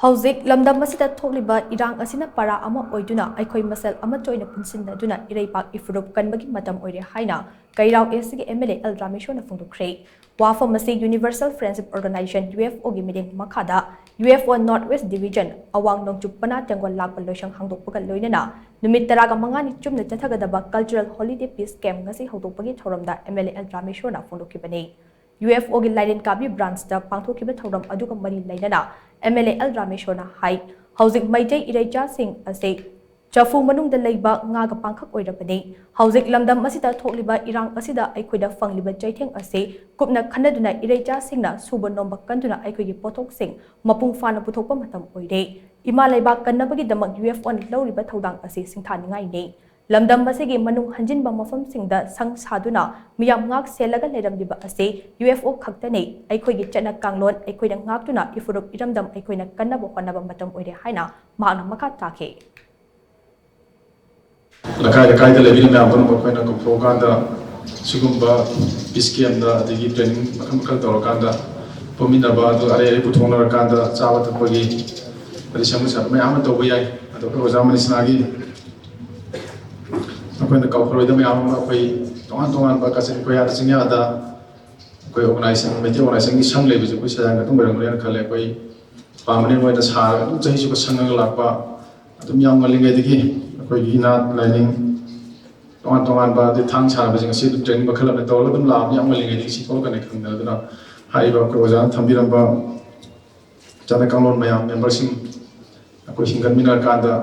Houjik lamdam asida thokliba irang asina para ama oiduna eikhoi mashel amatta oina punsinnaduna ireibak iphurup kanbagi matam oire haina Keirao AC MLA L Rameshwor na phongdokkhre wafam masi Universal Friendship Organization UFO gi meeting makhada UFO Northwest Division awang nongchupana tengol lakpa loisang hangdokpaga loinana numit taraga mangani chumna chathagadaba cultural holiday peace camp ngasi hangdokpagi thoramda MLA L Rameshwor na phongdokkibani UFO gi Laiden Kabi branch da pangthokkiba thoram aduga mari lainana MLA L Rameshwor na hai Houjik Maitei irecha sing ase chafu manung da leiba nga ga pangkhak oirapani Houjik lamdam asida thokliba irang asida aikhoida fangliba chaitheng ase kupna khanaduna irecha singna suba nomba kanduna aikhoigi pothok sing mapung fana puthokpa matam oire ima leiba kannabagi damak UFO lawriba thodang ase singthaningai ne lamdam asigi manung hanjinba mafam singda sang saduna miyam ngak selaga leiramdiba ase UFO khaktane aikhoigi chana kanglon aikhoida ngaktuna iphurup iramdam aikhoina kannaba honaba matam oire haina mahna makha takhe lakai da lebi me ampan ko na ko proganda sugumba piskiam da digi training makam tor kanda pomina ba do are puthona kanda chawa tapagi ari samusa me am to bayai ado ko zamani snagi akoina ka khoroi da me am koi tongan ba ka sen ko ya singya da koi organization mete organization gi sang lebi ju ko sajang tung berang len khale koi pamane mo da sar chahi ju ko sangang lakpa adum yang ngalingai digi koi ina lining tongan ba de thang char ba jing si du training ba khala na tawla dum la yang ngalingai digi si tol ka ne khang da na hai ba ko jan thambiram ba jana kanglon mayam member sing koi singan minar ka da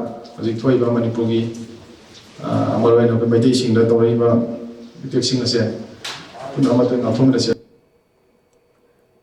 ajik thoi ba Manipuri amorwai no ba dei sing da tori ba tek sing ase kun amatta na thom ase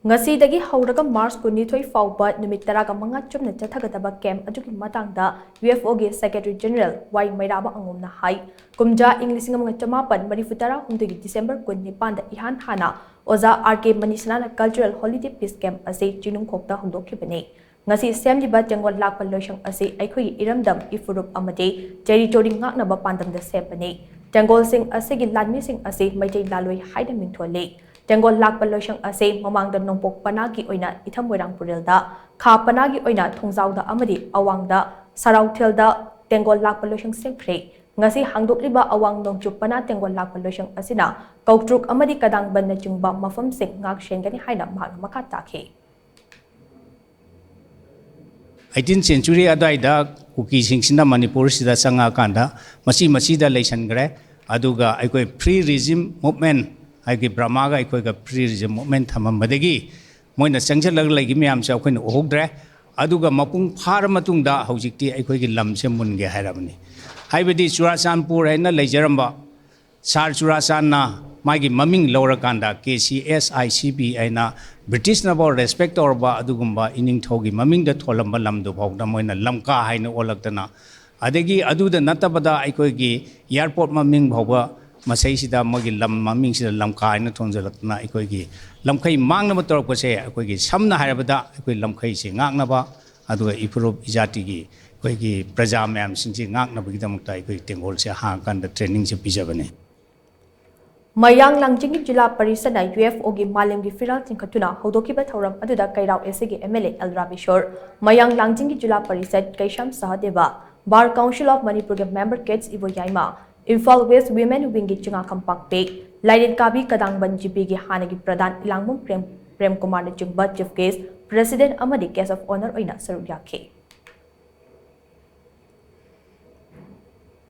ngasi dagi hauraga March kunithoi fauba numit taraga manga chumna chathagadaba camp ajuki matangda UFO gi Secretary General Y Mairaba angomna hai kumja English ngam chamapan marifutara humdagi December 19 da ihan hana oza RK Manisana cultural holiday peace camp ase chinung khokta hungdokhibane ngasi semliba tengol lakpa loisang ase eikhoi iramdam iphurup amade territory ngaknaba pandamda sepane tengol sing ase gi lanmi sing ase maitei laloi haida mingthole tengol lakpa loisang ase mamangda nongpok panagi oina ithamoirang purilda kha panagi oina thongjawda amadi awangda sarauthelda tengol lakpa loisang sekre ngasi hangdokliba awang nongchup pana tengol lakpa loisang asina kautruk amadi kadang banna chungba mafam sing ngak shengani haina mahna makha takhe 18th century adaida kuki singsina Manipuri sida sanga kanda masi da lesan gre aduga aikoi free regime movement aigi brahma ga aikoi ga free regime movement thamam badegi moina changjalag lagi myam cha akhoi ohogdre aduga mapung phar matung da hojikti aikoi gi lamse munge hairabni haibedi churasanpur haina leijaramba sar churasan na magi maming lower kanda KCSICB aina British na ba respect or ba adugumba ining thogi maming da tholamba lamdu phawda moina lamka haina olaktana adegi aduda natabada aikoi gi airport maming phawba masai sida magi lam maming sida lamka haina thonjalatna aikoi gi lamkhai mangna ma torok se aikoi gi samna hairabada aikoi lamkhai se ngakna ba aduga iphurup ijati gi aikoi gi praja mayam singji ngakna bagi damakta aikoi tengol se ha kan da training se pijabane Mayang Langjingi Jila Parisana UFO gi Malemgi Firal Tingkatuna Hodokiba Thoram Aduda Keirao AC gi MLA L Rameshwor Mayang Langjingi Jila Parisad Kaisham Sahadeva Bar Council of Manipur gi member Kids Ivo Yaima Imphal West Women Wing gi Chinga Kampakpe Laiden Kabi Kadangban GP gi Hanagi Pradhan Ilangmum Prem Kumar na Chungba Chief Case President amadi Guest of Honor oina saruk yakhe